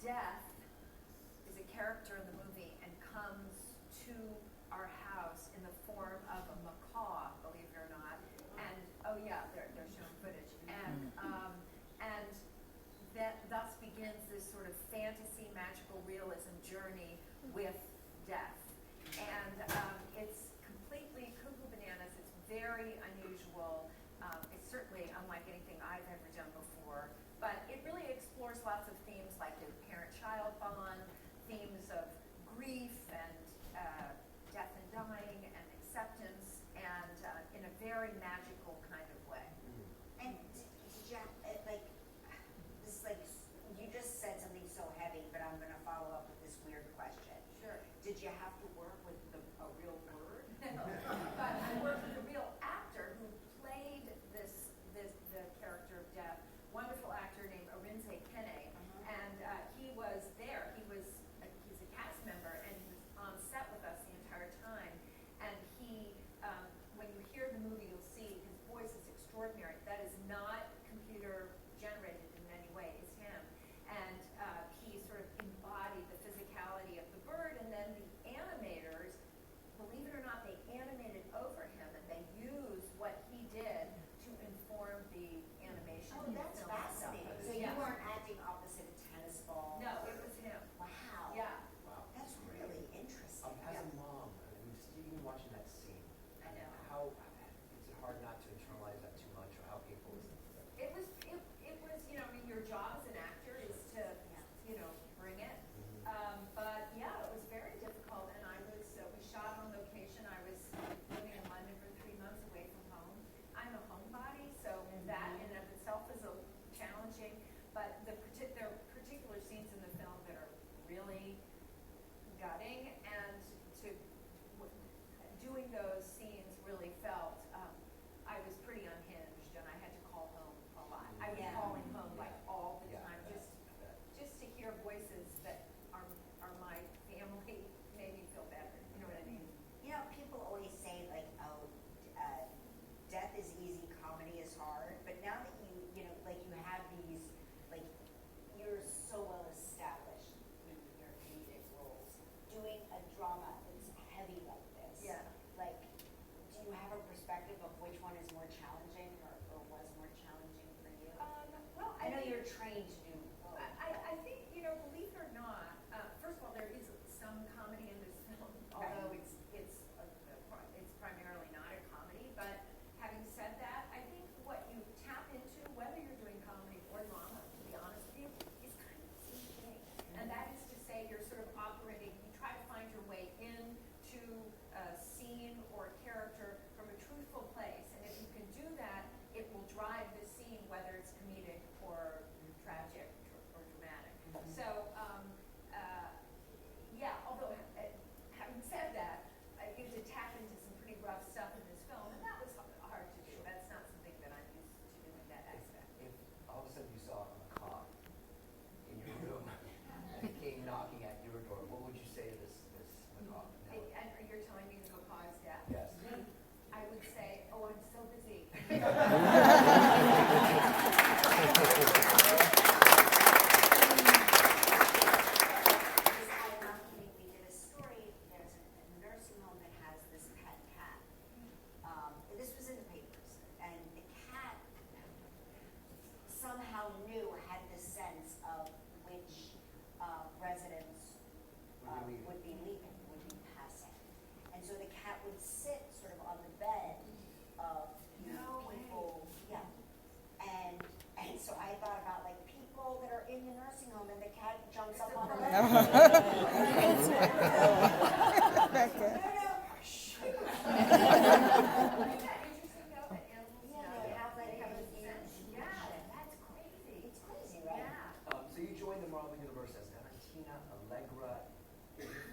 Death is a character in the movie and comes to our house in the form of a macaw, believe it or not. And oh yeah, they're showing footage. And that thus begins this sort of fantasy, magical realism journey with death. And it's completely cuckoo bananas. It's very unusual. It's certainly unlike anything I've ever done before. But it really explores lots of themes like the parent-child bond, themes of grief and death and dying and acceptance, and in a very magical kind of way. And did you, like, this, like, you just said something so heavy, but I'm going to follow up with this weird question. Sure. Did you have to work with a real bird? No, but I worked with a real actor who played the character of Death. Wonderful actor named Arinze Kene, and he was there. He's a cast member, and he was on set with us the entire time. And he, when you hear the movie, you'll see his voice is extraordinary. That is not computer generated in any way. It's him, and he sort of embodied the physicality of the bird. And then the animators, believe it or not, they animated over him, and they used what he did to inform the animation. Oh, that's film fascinating. itself. So you Yeah. weren't acting opposite a tennis ball? No, it was him. Wow. Yeah, Wow. That's really interesting. As a mom, I mean, even watching that scene, I know. how is it hard not to internalize that too much, or how painful is it? It was, you know, I mean, your job as an actor is to, you know, bring it. But yeah, it was very difficult, and we shot on location. I was living in London for 3 months away from home. I'm a homebody, so that in and of itself is challenging. But there are particular scenes in the film that are really gutting, and doing those scenes really felt, I was pretty unhinged, and I had to call home a lot. I was calling home like all the time, just to hear voices that are my family made me feel better. You know what I mean? You know, people always say, like, oh, death is easy, comedy is hard. But now that you know, like, you have these, like, you're so well established in your comedic roles. Doing a drama that's heavy like this. Yeah. Like, do you have a perspective of which one is more challenging or was more challenging for you? Well, I know you're trained to do both. I think, you know, believe it or not, first of all, there is some comedy in this film, although it's primarily not a comedy. But having said that, I think what you tap into, whether you're doing comedy or drama, to be honest with you, is kind of the same thing. And that is to say, you're sort of operating, you try to find your way into a scene or a character from a truthful place. And if you can do that, it will drive the scene, whether it's comedic or tragic or dramatic. So, yeah, although having said that, I used to tap into some pretty rough stuff in this film, and that was hard to do. That's not something that I'm used to doing, that aspect. If all of a sudden you saw a macaw in your room and it came knocking at your door, what would you say to this macaw? And you're telling me the macaw is death? Yes. I would say, oh, I'm so busy. We did a story. There's a nursing home that has this pet cat. This was in the papers, and the cat somehow had the sense of which residents would be leaving, would be passing, and so the cat would sit sort of on the bed of people. Yeah, and so I thought about like people that are in the nursing home, and the cat jumps up on the bed. Interesting though, that animals that's crazy. It's crazy, right? Yeah. So you joined the Marvel Universe as Valentina Allegra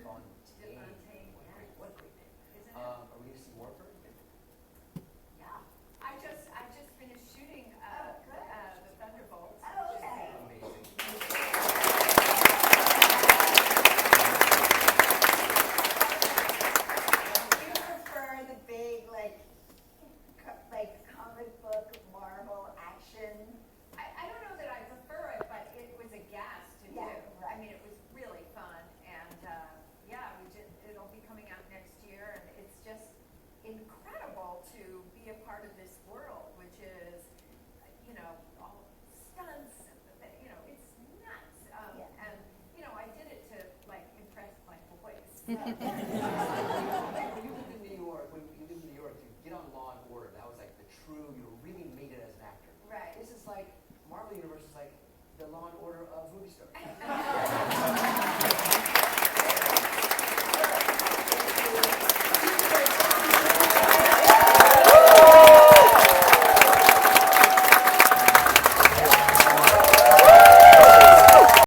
Fontaine. Fontaine, yeah. What a great name. Isn't it? Are we going to see more of her? Yeah. I just finished shooting the Thunderbolts. Oh, okay. Amazing. Do you prefer the big, like comic book Marvel action? I don't know that I prefer it, but it was a gas to do. Yeah, right. When you lived in New York, to get on Law and Order, that was like the true, you really made it as an actor. Right. This is like, Marvel Universe is like the Law and Order of movie stars.